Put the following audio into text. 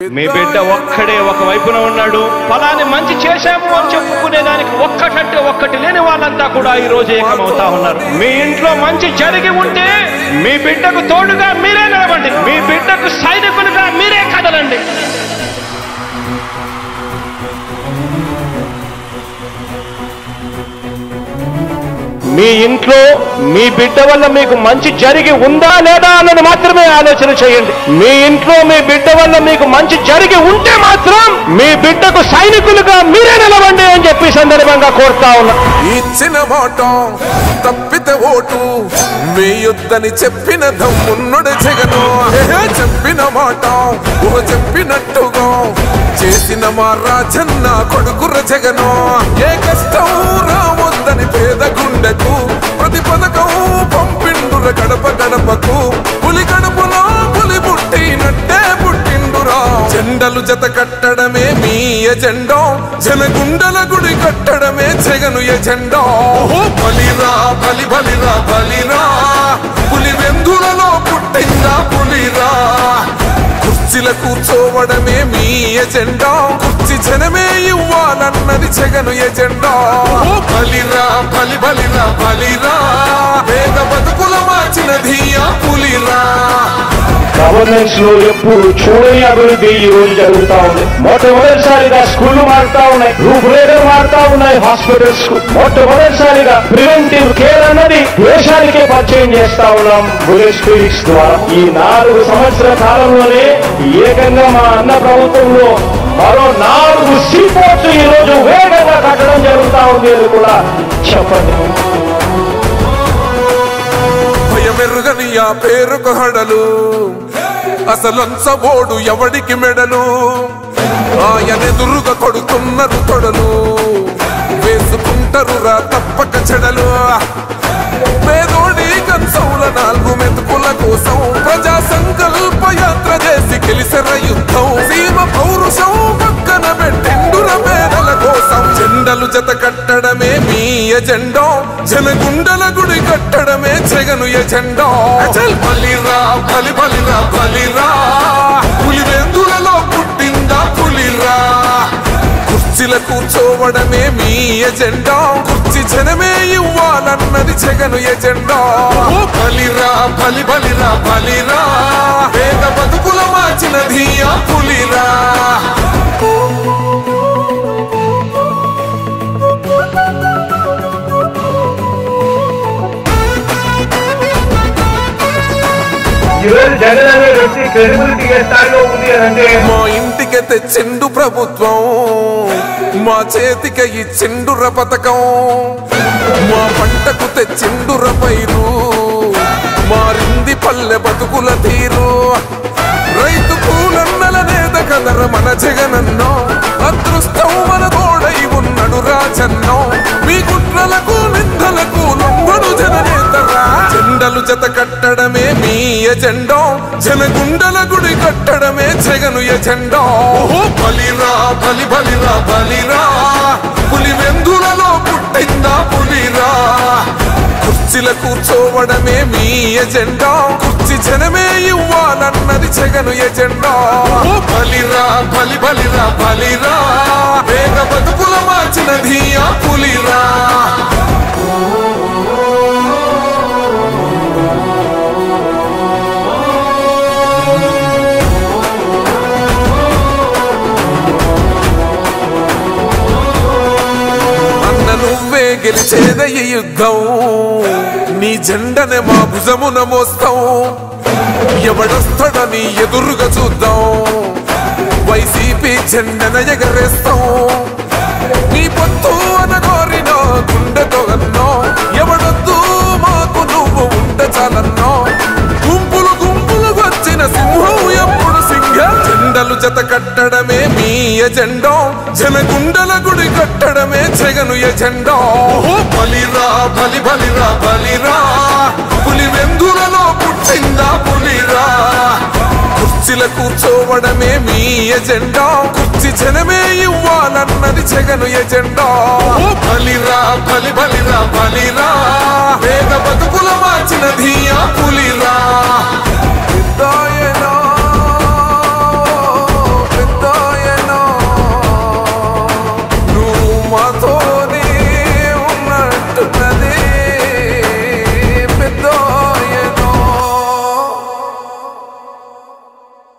మీ బిడ్డ ఒక్కడే ఒక వైపున ఉన్నాడు. ఫలాని మంచి చేశాము అని చెప్పుకునేదానికి ఒక్కటంటే ఒక్కటి లేని వాళ్ళంతా కూడా ఈ రోజు ఏకమవుతా ఉన్నారు. మీ ఇంట్లో మంచి జరిగి ఉంటే మీ బిడ్డకు తోడుగా మీరే నిలబండి, మీ బిడ్డకు సైనికులుగా మీరే కదలండి. మీ ఇంట్లో మీ బిడ్డ వల్ల మీకు మంచి జరిగి ఉందా లేదా అన్నది మాత్రమే ఆలోచన చేయండి. మీ ఇంట్లో మీ బిడ్డ వల్ల మీకు మంచి జరిగి ఉంటే మాత్రం మీ బిడ్డకు సైనికులుగా మీరే నిలవండి అని చెప్పి సందర్భంగా కోరుతా ఉన్నా. ఇచ్చిన మాట తప్పితే ఓటు వేయొద్దని చెప్పిన దమ్మున్నడు జగను. చెప్పిన మాట చెప్పినట్టుగా చేసిన మా రాజన్న కొడుకుర జగను. ఏ కష్టం రావద్దని పేద గుండెకు ప్రతి పథకం పంపిండుర గడప గడపకు. పులి గడపలో పులి పుట్టినట్టే పుట్టిండురా. జెండలు జత కట్టడమే మీ ఎజెండా, జనగుండల గుడి కట్టడమే జగను ఎజెండా. బలిరా బలి బలిరా బలిరా, పులి వెందులలో పుట్టిందా పులిరా. కుర్చీల కూర్చోవడమే మీ ఎజెండా, కుర్చీ జనమే ఇవ్వాలన్నది జగను ఎజెండా. బలిరా బలి బలిరా బలిరా, పేద బతుకుల మార్చినది ఆ పులిరా. గవర్నెన్స్ లో ఎప్పుడు చూడని అభివృద్ధి ఈ రోజు జరుగుతా ఉంది. మొట్టమొదటిసారిగా స్కూళ్లు మారుతా ఉన్నాయి, రూపురేఖలు మారుతా ఉన్నాయి. హాస్పిటల్స్ కు మొట్టమొదటిసారిగా ప్రివెంటివ్ కేర్ అన్నది దేశానికే పరిచయం చేస్తా ఉన్నాం బుల్లెట్ క్లినిక్స్ ద్వారా. ఈ 4 సంవత్సరాల కాలంలోనే ఏకంగా మా అన్న ప్రభుత్వంలో మరో 4 సీపోర్ట్స్ ఈ రోజు వేగంగా కట్టడం జరుగుతా ఉంది అని కూడా చెప్పండి. భయమెరుగని ఆ పేరుకు హడలు, అసలంచబోడు ఎవడికి మెడలు. ఆయనెదురుగా కొడుతున్నారు తొడలు, వేసుకుంటారు రా తప్పక చెడలు. పేదోడి కంచౌల 4 మెతుకుల కోసం ప్రజా సంకల్ప యాత్ర చేసి గెలిసెర యుద్ధం. సీమ పౌరుషం పక్కన పెట్టిండుర పేదల కోసం. జెండలు జత కట్టడమే మీ ఎజెండా, జనగుండల గుడి కట్టడమే జగను ఎజెండా. బలిరా బలి బలిరా బలిరా, పులి వెందులలో పుట్టిందా పులిరా. కుర్చీల కూర్చోవడమే మీ ఎజెండా, కుర్చీ జనమే ఇవ్వాలన్నది జగను ఎజెండా. బలిరా బలి బలిరా బలిరా, పేద బతుకుల మార్చినది ఆ పులిరా. జగన్ అనే వ్యక్తి క్రెడిబిలిటీ ఏ స్థాయిలో ఉంది అంటే మా ఇంటికి తెచ్చిండు ప్రభుత్వం, మా చేతికి ఇచ్చిండుర పథకం. మా పంటకు తెచ్చిండుర పైరు, మారింది పల్లె బతుకుల తీరు. రైతు కూలన్నల నేత కదర మన జగనన్నో, అదృష్టం మన తోడై ఉన్నడు రాజన్నో. మీ కుట్రలకు నిందలకు లొంగడు జననేతరా. జెండలు జత కట్టడమే మీ ఎజెండా, జనగుండల గుడి కట్టడమే జగను ఎజెండా. బలిరా బలి బలిరా బలిరా, పులి వెందులలో పుట్టిందా పులిరా. కుర్చీల కూర్చోవడమే మీ ఎజెండా, కుర్చీ జనమే ఇవ్వాలన్నది జగను ఎజెండా. బలిరా బలి బలిరా బలిరా, పేద బతుకుల మార్చినది ఆ పులిరా. నువ్వే గెలిచేద ఈ యుద్ధం, నీ జెండనే మా భుజమున మోస్తాం. ఎవడొస్తాడని ఎదురుగా చూద్దాం, వైసీపీ జెండన ఎగరేస్తాం. నీ పొత్తు అనగోరినో గుండెతో అన్నో, ఎవడొద్దు మాకు నువ్వు ఉంటే చాలన్నో. గుంపులు గుంపులు వచ్చిన సింహం ఎప్పుడు సింహం. జెండలు జత కట్టడమే మీ ఎజెండా, జనగుండల గుడి కట్టడమే జగను ఎజెండా. బలిరా బలి బలిరా బలిరా, పులి వెందులలో పుట్టిందా పులిరా. కుర్చీల కూర్చోవడమే మీ ఎజెండా, కుర్చీ జనమే ఇవ్వాలన్నది జగను ఎజెండా. బలిరా బలి బలిరా బలిరా, పేద బతుకుల మార్చినది ఆ పులిరా.